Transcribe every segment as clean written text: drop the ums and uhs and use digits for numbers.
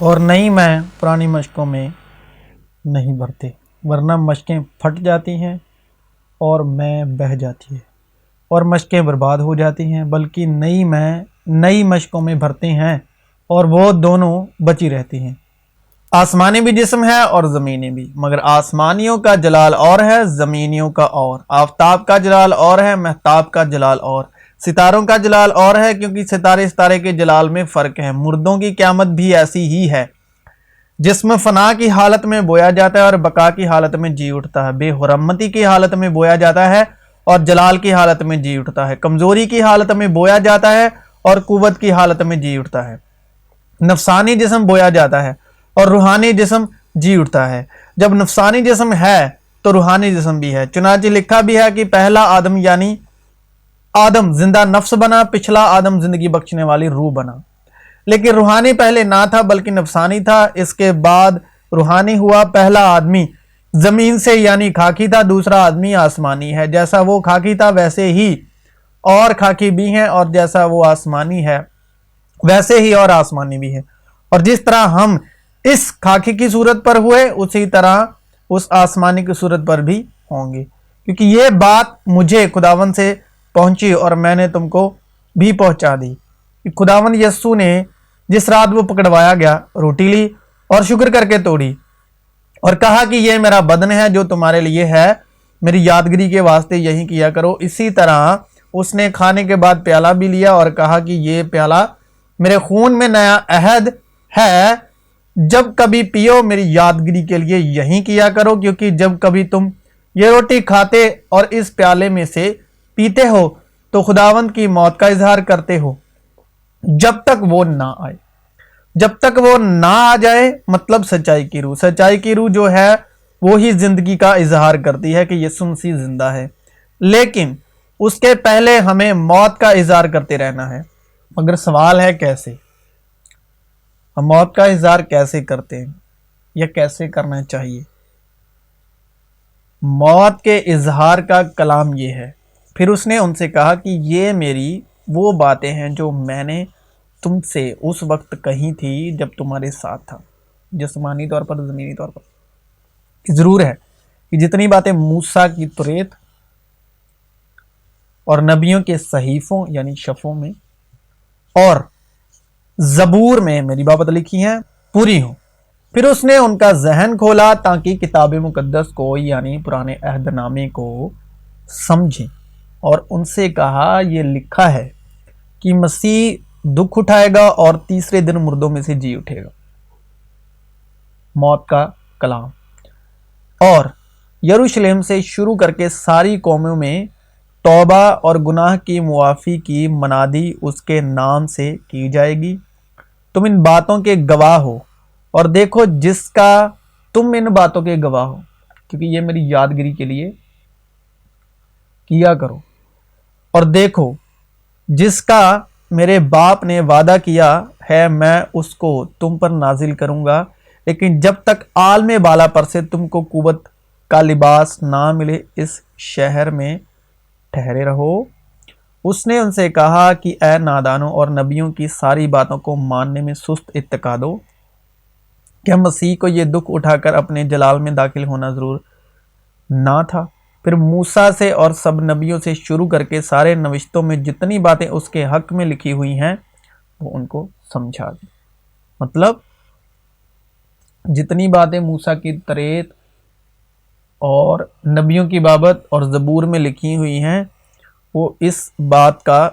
اور نئی میں پرانی مشقوں میں نہیں بھرتے، ورنہ مشقیں پھٹ جاتی ہیں اور میں بہہ جاتی ہے اور مشقیں برباد ہو جاتی ہیں، بلکہ نئی میں نئی مشقوں میں بھرتے ہیں اور وہ دونوں بچی رہتی ہیں۔ آسمانی بھی جسم ہے اور زمینی بھی، مگر آسمانیوں کا جلال اور ہے، زمینیوں کا اور۔ آفتاب کا جلال اور ہے، مہتاب کا جلال اور۔ ستاروں کا جلال اور ہے، کیونکہ ستارے کے جلال میں فرق ہے۔ مردوں کی قیامت بھی ایسی ہی ہے۔ جسم فنا کی حالت میں بویا جاتا ہے اور بقا کی حالت میں جی اٹھتا ہے۔ بے حرمتی کی حالت میں بویا جاتا ہے اور جلال کی حالت میں جی اٹھتا ہے۔ کمزوری کی حالت میں بویا جاتا ہے اور قوت کی حالت میں جی اٹھتا ہے۔ نفسانی جسم بویا جاتا ہے اور روحانی جسم جی اٹھتا ہے۔ جب نفسانی جسم ہے تو روحانی جسم بھی ہے۔ چنانچہ لکھا بھی ہے کہ پہلا آدم یعنی آدم زندہ نفس بنا، پچھلا آدم زندگی بخشنے والی روح بنا۔ لیکن روحانی پہلے نہ تھا بلکہ نفسانی تھا، اس کے بعد روحانی ہوا۔ پہلا آدمی زمین سے یعنی خاکی تھا، دوسرا آدمی آسمانی ہے۔ جیسا وہ خاکی تھا ویسے ہی اور خاکی بھی ہیں، اور جیسا وہ آسمانی ہے ویسے ہی اور آسمانی بھی ہے۔ اور جس طرح ہم اس خاکی کی صورت پر ہوئے اسی طرح اس آسمانی کی صورت پر بھی ہوں گے، کیونکہ یہ بات مجھے خداون سے پہنچی اور میں نے تم کو بھی پہنچا دی کہ خداون یسوع نے جس رات وہ پکڑوایا گیا روٹی لی اور شکر کر کے توڑی اور کہا کہ یہ میرا بدن ہے جو تمہارے لیے ہے، میری یادگاری کے واسطے یہی کیا کرو۔ اسی طرح اس نے کھانے کے بعد پیالہ بھی لیا اور کہا کہ یہ پیالہ میرے خون میں نیا عہد ہے، جب کبھی پیو میری یادگاری کے لیے یہی کیا کرو، کیونکہ جب کبھی تم یہ روٹی کھاتے اور اس پیالے میں سے پیتے ہو تو خداوند کی موت کا اظہار کرتے ہو جب تک وہ نہ آئے۔ جب تک وہ نہ آ جائے مطلب سچائی کی روح۔ سچائی کی روح جو ہے وہی زندگی کا اظہار کرتی ہے کہ یسوع مسیح زندہ ہے، لیکن اس کے پہلے ہمیں موت کا اظہار کرتے رہنا ہے۔ مگر سوال ہے کیسے؟ ہم موت کا اظہار کیسے کرتے ہیں یا کیسے کرنا چاہیے؟ موت کے اظہار کا کلام یہ ہے۔ پھر اس نے ان سے کہا کہ یہ میری وہ باتیں ہیں جو میں نے تم سے اس وقت کہی تھی جب تمہارے ساتھ تھا، جسمانی طور پر زمینی طور پر۔ ضرور ہے کہ جتنی باتیں موسیٰ کی توریت اور نبیوں کے صحیفوں یعنی شفوں میں اور زبور میں میری بابت لکھی ہیں پوری ہوں۔ پھر اس نے ان کا ذہن کھولا تاکہ کتاب مقدس کو یعنی پرانے عہد نامے کو سمجھیں، اور ان سے کہا یہ لکھا ہے کہ مسیح دکھ اٹھائے گا اور تیسرے دن مردوں میں سے جی اٹھے گا۔ موت کا کلام۔ اور یروشلم سے شروع کر کے ساری قوموں میں توبہ اور گناہ کی معافی کی منادی اس کے نام سے کی جائے گی۔ تم ان باتوں کے گواہ ہو، اور دیکھو جس کا تم ان باتوں کے گواہ ہو، کیونکہ یہ میری یادگاری کے لیے کیا کرو۔ اور دیکھو جس کا میرے باپ نے وعدہ کیا ہے میں اس کو تم پر نازل کروں گا، لیکن جب تک عالم بالا پر سے تم کو قوت کا لباس نہ ملے اس شہر میں ٹھہرے رہو۔ اس نے ان سے کہا کہ اے نادانوں اور نبیوں کی ساری باتوں کو ماننے میں سست اتقا دو۔ کیا مسیح کو یہ دکھ اٹھا کر اپنے جلال میں داخل ہونا ضرور نہ تھا؟ پھر موسیٰ سے اور سب نبیوں سے شروع کر کے سارے نوشتوں میں جتنی باتیں اس کے حق میں لکھی ہوئی ہیں وہ ان کو سمجھا دی۔ مطلب جتنی باتیں موسیٰ کی توریت اور نبیوں کی بابت اور زبور میں لکھی ہوئی ہیں وہ اس بات کا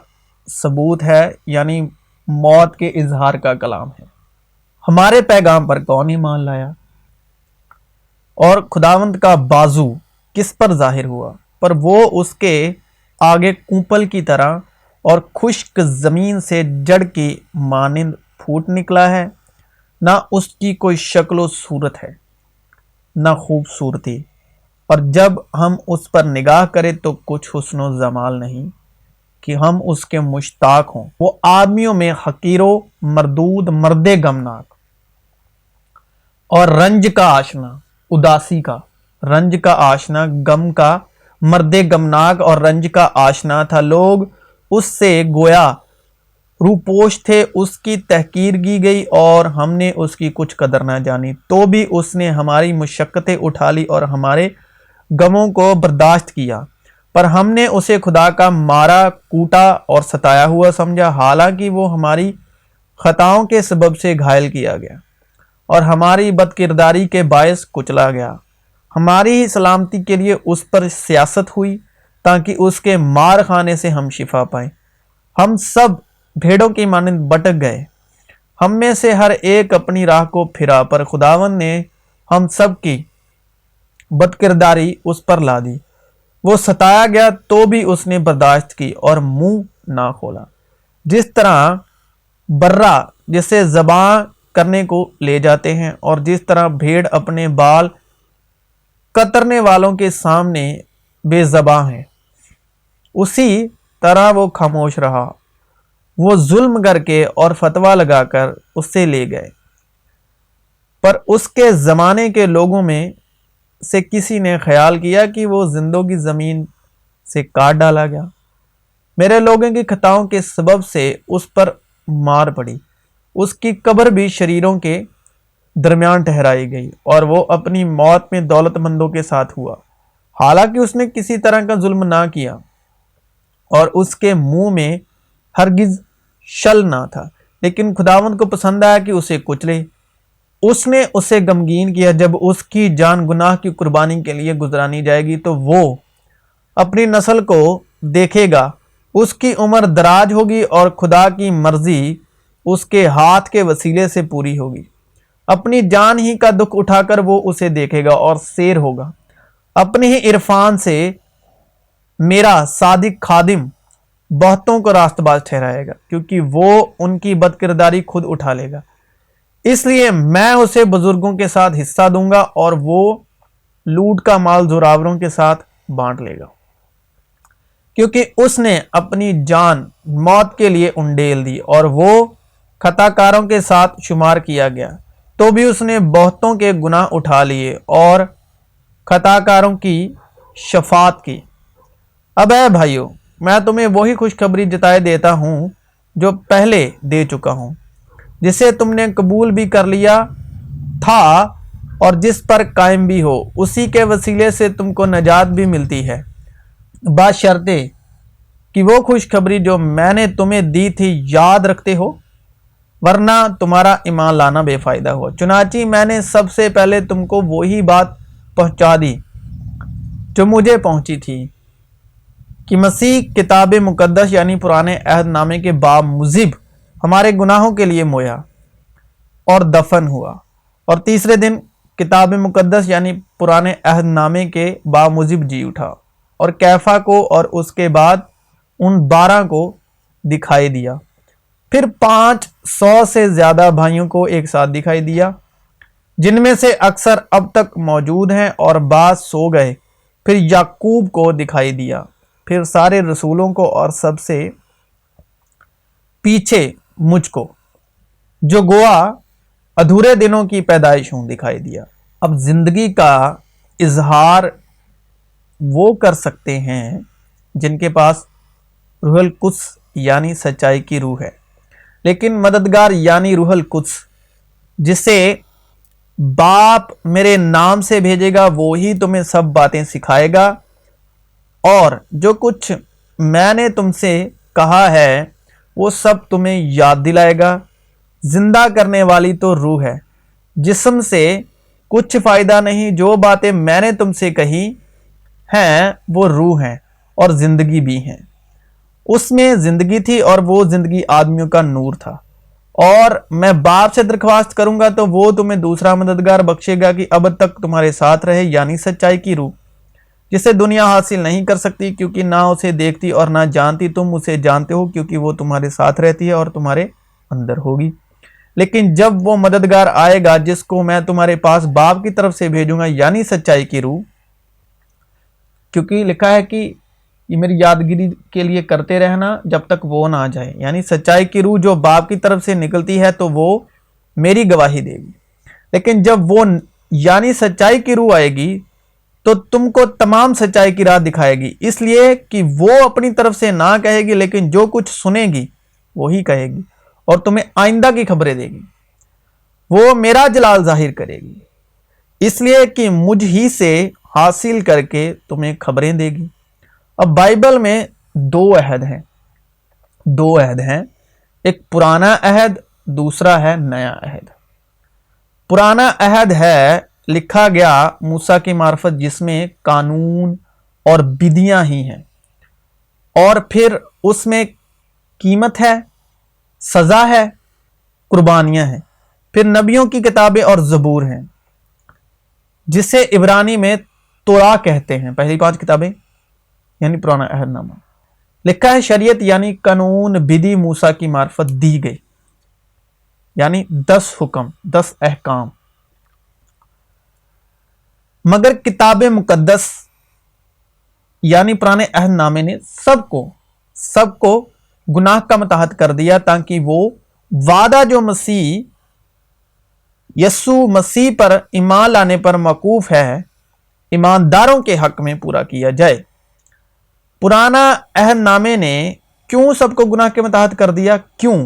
ثبوت ہے، یعنی موت کے اظہار کا کلام ہے۔ ہمارے پیغام پر کون ایمان لایا؟ اور خداوند کا بازو کس پر ظاہر ہوا؟ پر وہ اس کے آگے کونپل کی طرح اور خشک زمین سے جڑ کی مانند پھوٹ نکلا ہے، نہ اس کی کوئی شکل و صورت ہے نہ خوبصورتی، اور جب ہم اس پر نگاہ کریں تو کچھ حسن و جمال نہیں کہ ہم اس کے مشتاق ہوں۔ وہ آدمیوں میں حقیر و مردود، مرد غمناک اور رنج کا آشنا، اداسی کا رنج کا آشنا، غم کا مرد غمناک اور رنج کا آشنا تھا۔ لوگ اس سے گویا روپوش تھے اس کی تحقیر کی گئی اور ہم نے اس کی کچھ قدر نہ جانی، تو بھی اس نے ہماری مشقتیں اٹھا لی اور ہمارے غموں کو برداشت کیا، پر ہم نے اسے خدا کا مارا کوٹا اور ستایا ہوا سمجھا، حالانکہ وہ ہماری خطاؤں کے سبب سے گھائل کیا گیا اور ہماری بد کرداری کے باعث کچلا گیا۔ ہماری ہی سلامتی کے لیے اس پر سیاست ہوئی تاکہ اس کے مار خانے سے ہم شفا پائیں۔ ہم سب بھیڑوں کی مانند بٹک گئے، ہم میں سے ہر ایک اپنی راہ کو پھرا، پر خداوند نے ہم سب کی بد کرداری اس پر لا دی۔ وہ ستایا گیا تو بھی اس نے برداشت کی اور منہ نہ کھولا۔ جس طرح برہ جسے ذبح کرنے کو لے جاتے ہیں اور جس طرح بھیڑ اپنے بال کترنے والوں کے سامنے بے زباں ہے، اسی طرح وہ خاموش رہا۔ وہ ظلم کر کے اور فتویٰ لگا کر اس سے لے گئے، پر اس کے زمانے کے لوگوں میں سے کسی نے خیال کیا کہ وہ زندوں کی زمین سے کاٹ ڈالا گیا۔ میرے لوگوں کی خطاؤں کے سبب سے اس پر مار پڑی، اس کی قبر بھی شریروں کے درمیان ٹھہرائی گئی اور وہ اپنی موت میں دولت مندوں کے ساتھ ہوا، حالانکہ اس نے کسی طرح کا ظلم نہ کیا اور اس کے منہ میں ہرگز شل نہ تھا، لیکن خداوند کو پسند آیا کہ اسے کچلے۔ اس نے اسے غمگین کیا۔ جب اس کی جان گناہ کی قربانی کے لیے گزرانی جائے گی تو وہ اپنی نسل کو دیکھے گا، اس کی عمر دراز ہوگی اور خدا کی مرضی اس کے ہاتھ کے وسیلے سے پوری ہوگی۔ اپنی جان ہی کا دکھ اٹھا کر وہ اسے دیکھے گا اور سیر ہوگا۔ اپنے ہی عرفان سے میرا صادق خادم بہتوں کو راست باز ٹھہرائے گا، کیونکہ وہ ان کی بد کرداری خود اٹھا لے گا۔ اس لیے میں اسے بزرگوں کے ساتھ حصہ دوں گا اور وہ لوٹ کا مال زوراوروں کے ساتھ بانٹ لے گا، کیونکہ اس نے اپنی جان موت کے لیے انڈیل دی اور وہ خطا کاروں کے ساتھ شمار کیا گیا، تو بھی اس نے بہتوں کے گناہ اٹھا لیے اور خطا کاروں کی شفاعت کی۔ اب اے بھائیو، میں تمہیں وہی خوشخبری جتائے دیتا ہوں جو پہلے دے چکا ہوں، جسے تم نے قبول بھی کر لیا تھا اور جس پر قائم بھی ہو، اسی کے وسیلے سے تم کو نجات بھی ملتی ہے، بشرطے کہ وہ خوشخبری جو میں نے تمہیں دی تھی یاد رکھتے ہو، ورنہ تمہارا ایمان لانا بے فائدہ ہوا۔ چنانچہ میں نے سب سے پہلے تم کو وہی بات پہنچا دی جو مجھے پہنچی تھی، کہ مسیح کتاب مقدس یعنی پرانے عہد نامے کے باموجب ہمارے گناہوں کے لیے مویا اور دفن ہوا، اور تیسرے دن کتاب مقدس یعنی پرانے عہد نامے کے باموجب جی اٹھا، اور کیفا کو اور اس کے بعد ان 12 کو دکھائی دیا، پھر 500 سے زیادہ بھائیوں کو ایک ساتھ دکھائی دیا، جن میں سے اکثر اب تک موجود ہیں اور بعض سو گئے۔ پھر یعقوب کو دکھائی دیا، پھر سارے رسولوں کو، اور سب سے پیچھے مجھ کو، جو گوا ادھورے دنوں کی پیدائش ہوں، دکھائی دیا۔ اب زندگی کا اظہار وہ کر سکتے ہیں جن کے پاس روح القدس یعنی سچائی کی روح ہے، لیکن مددگار یعنی روح القدس جسے باپ میرے نام سے بھیجے گا، وہی تمہیں سب باتیں سکھائے گا، اور جو کچھ میں نے تم سے کہا ہے وہ سب تمہیں یاد دلائے گا۔ زندہ کرنے والی تو روح ہے، جسم سے کچھ فائدہ نہیں۔ جو باتیں میں نے تم سے کہی ہیں وہ روح ہیں اور زندگی بھی ہیں۔ اس میں زندگی تھی اور وہ زندگی آدمیوں کا نور تھا، اور میں باپ سے درخواست کروں گا تو وہ تمہیں دوسرا مددگار بخشے گا کہ اب تک تمہارے ساتھ رہے، یعنی سچائی کی روح، جسے دنیا حاصل نہیں کر سکتی کیونکہ نہ اسے دیکھتی اور نہ جانتی۔ تم اسے جانتے ہو کیونکہ وہ تمہارے ساتھ رہتی ہے اور تمہارے اندر ہوگی۔ لیکن جب وہ مددگار آئے گا جس کو میں تمہارے پاس باپ کی طرف سے بھیجوں گا، یعنی سچائی کی روح، کیونکہ لکھا ہے کہ یہ میری یادگیری کے لیے کرتے رہنا جب تک وہ نہ آ جائے، یعنی سچائی کی روح جو باپ کی طرف سے نکلتی ہے تو وہ میری گواہی دے گی۔ لیکن جب وہ یعنی سچائی کی روح آئے گی تو تم کو تمام سچائی کی راہ دکھائے گی، اس لیے کہ وہ اپنی طرف سے نہ کہے گی، لیکن جو کچھ سنے گی وہی کہے گی اور تمہیں آئندہ کی خبریں دے گی. وہ میرا جلال ظاہر کرے گی اس لیے کہ مجھ ہی سے حاصل کر کے تمہیں خبریں دے گی. اب بائبل میں دو عہد ہیں. ایک پرانا عہد، دوسرا ہے نیا عہد. پرانا عہد ہے لکھا گیا موسیٰ کی معرفت، جس میں قانون اور بدیاں ہی ہیں، اور پھر اس میں قیمت ہے، سزا ہے، قربانیاں ہیں. پھر نبیوں کی کتابیں اور زبور ہیں، جسے عبرانی میں توراہ کہتے ہیں. پہلی 5 کتابیں یعنی پرانا عہد نامہ. لکھا ہے شریعت یعنی قانون بدی موسیٰ کی معرفت دی گئی، یعنی 10 حکم، 10 احکام. مگر کتاب مقدس یعنی پرانے عہد نامے نے سب کو گناہ کا متحد کر دیا، تاکہ وہ وعدہ جو یسوع مسیح پر ایمان لانے پر موقوف ہے، ایمانداروں کے حق میں پورا کیا جائے. پرانا عہد نامے نے کیوں سب کو گناہ کے متحد کر دیا؟ کیوں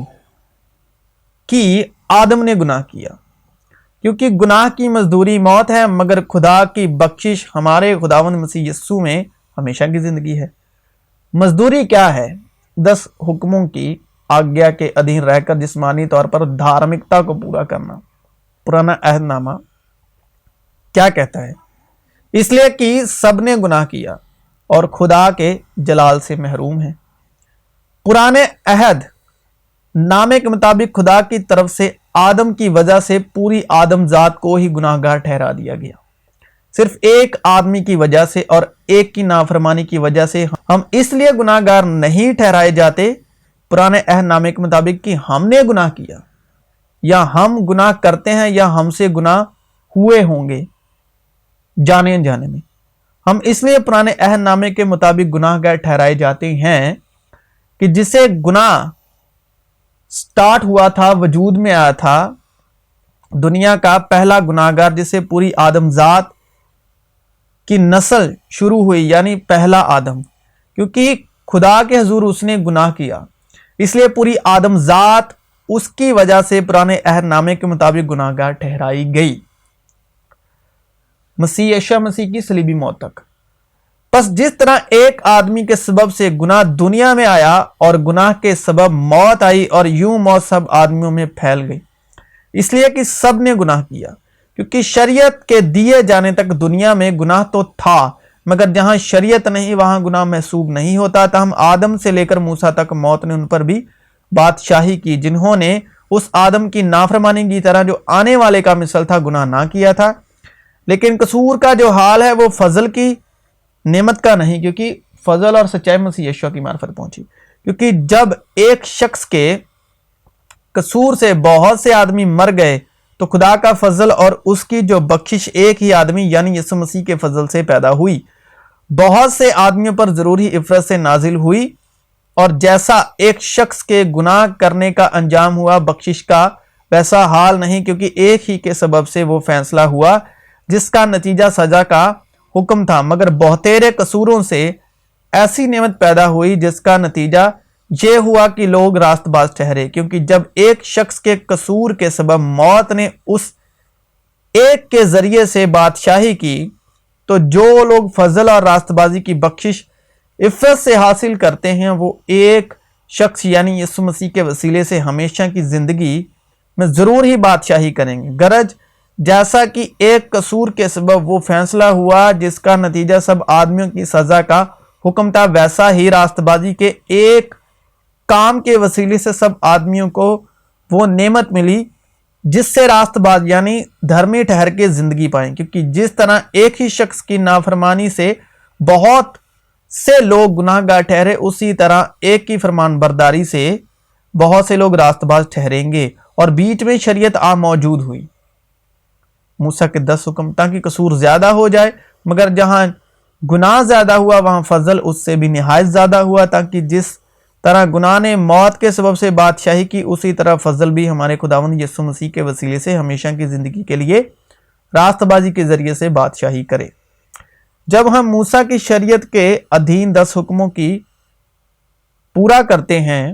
کہ آدم نے گناہ کیا. کیونکہ گناہ کی مزدوری موت ہے، مگر خدا کی بخشش ہمارے خداوند مسیح یسوع میں ہمیشہ کی زندگی ہے. مزدوری کیا ہے؟ 10 حکموں کی آگیا کے ادھین رہ کر جسمانی طور پر دھارمکتا کو پورا کرنا. پرانا عہد نامہ کیا کہتا ہے؟ اس لیے کہ سب نے گناہ کیا اور خدا کے جلال سے محروم ہیں. پرانے عہد نامے کے مطابق خدا کی طرف سے آدم کی وجہ سے پوری آدم ذات کو ہی گناہ گار ٹھہرا دیا گیا. صرف ایک آدمی کی وجہ سے اور ایک کی نافرمانی کی وجہ سے ہم اس لیے گناہ گار نہیں ٹھہرائے جاتے پرانے عہد نامے کے مطابق کہ ہم نے گناہ کیا، یا ہم گناہ کرتے ہیں، یا ہم سے گناہ ہوئے ہوں گے جانے انجانے میں. ہم اس لیے پرانے عہد نامے کے مطابق گناہ گار ٹھہرائے جاتے ہیں کہ جسے گناہ سٹارٹ ہوا تھا، وجود میں آیا تھا، دنیا کا پہلا گناہ گار جسے پوری آدم ذات کی نسل شروع ہوئی، یعنی پہلا آدم. کیونکہ خدا کے حضور اس نے گناہ کیا، اس لیے پوری آدم ذات اس کی وجہ سے پرانے عہد نامے کے مطابق گناہ گار ٹھہرائی گئی، مسیح یسوع مسیح کی صلیبی موت تک. پس جس طرح ایک آدمی کے سبب سے گناہ دنیا میں آیا اور گناہ کے سبب موت آئی، اور یوں موت سب آدمیوں میں پھیل گئی، اس لیے کہ سب نے گناہ کیا. کیونکہ شریعت کے دیے جانے تک دنیا میں گناہ تو تھا، مگر جہاں شریعت نہیں وہاں گناہ محسوب نہیں ہوتا. تاہم آدم سے لے کر موسیٰ تک موت نے ان پر بھی بادشاہی کی، جنہوں نے اس آدم کی نافرمانی کی طرح جو آنے والے کا مثل تھا گناہ نہ کیا تھا. لیکن قصور کا جو حال ہے وہ فضل کی نعمت کا نہیں، کیونکہ فضل اور سچائی مسیح یسوع کی معرفت پہنچی. کیونکہ جب ایک شخص کے قصور سے بہت سے آدمی مر گئے تو خدا کا فضل اور اس کی جو بخشش ایک ہی آدمی یعنی یسوع مسیح کے فضل سے پیدا ہوئی، بہت سے آدمیوں پر ضروری عفرت سے نازل ہوئی. اور جیسا ایک شخص کے گناہ کرنے کا انجام ہوا بخشش کا، ویسا حال نہیں، کیونکہ ایک ہی کے سبب سے وہ فیصلہ ہوا جس کا نتیجہ سزا کا حکم تھا، مگر بہتیرے قصوروں سے ایسی نعمت پیدا ہوئی جس کا نتیجہ یہ ہوا کہ لوگ راست باز ٹھہرے. کیونکہ جب ایک شخص کے قصور کے سبب موت نے اس ایک کے ذریعے سے بادشاہی کی، تو جو لوگ فضل اور راست بازی کی بخشش عفت سے حاصل کرتے ہیں وہ ایک شخص یعنی یسوع مسیح کے وسیلے سے ہمیشہ کی زندگی میں ضرور ہی بادشاہی کریں گے. غرض جیسا کہ ایک قصور کے سبب وہ فیصلہ ہوا جس کا نتیجہ سب آدمیوں کی سزا کا حکم تھا، ویسا ہی راست بازی کے ایک کام کے وسیلے سے سب آدمیوں کو وہ نعمت ملی جس سے راست باز یعنی دھرمی ٹھہر کے زندگی پائیں. کیونکہ جس طرح ایک ہی شخص کی نافرمانی سے بہت سے لوگ گناہ گار ٹھہرے، اسی طرح ایک کی فرمان برداری سے بہت سے لوگ راست باز ٹھہریں گے. اور بیچ میں شریعت موجود ہوئی، موسیٰ کے 10 حکم، تاکہ قصور زیادہ ہو جائے. مگر جہاں گناہ زیادہ ہوا وہاں فضل اس سے بھی نہایت زیادہ ہوا، تاکہ جس طرح گناہ نے موت کے سبب سے بادشاہی کی، اسی طرح فضل بھی ہمارے خداوند یسوع مسیح کے وسیلے سے ہمیشہ کی زندگی کے لیے راست بازی کے ذریعے سے بادشاہی کرے. جب ہم موسیٰ کی شریعت کے ادھین 10 حکموں کی پورا کرتے ہیں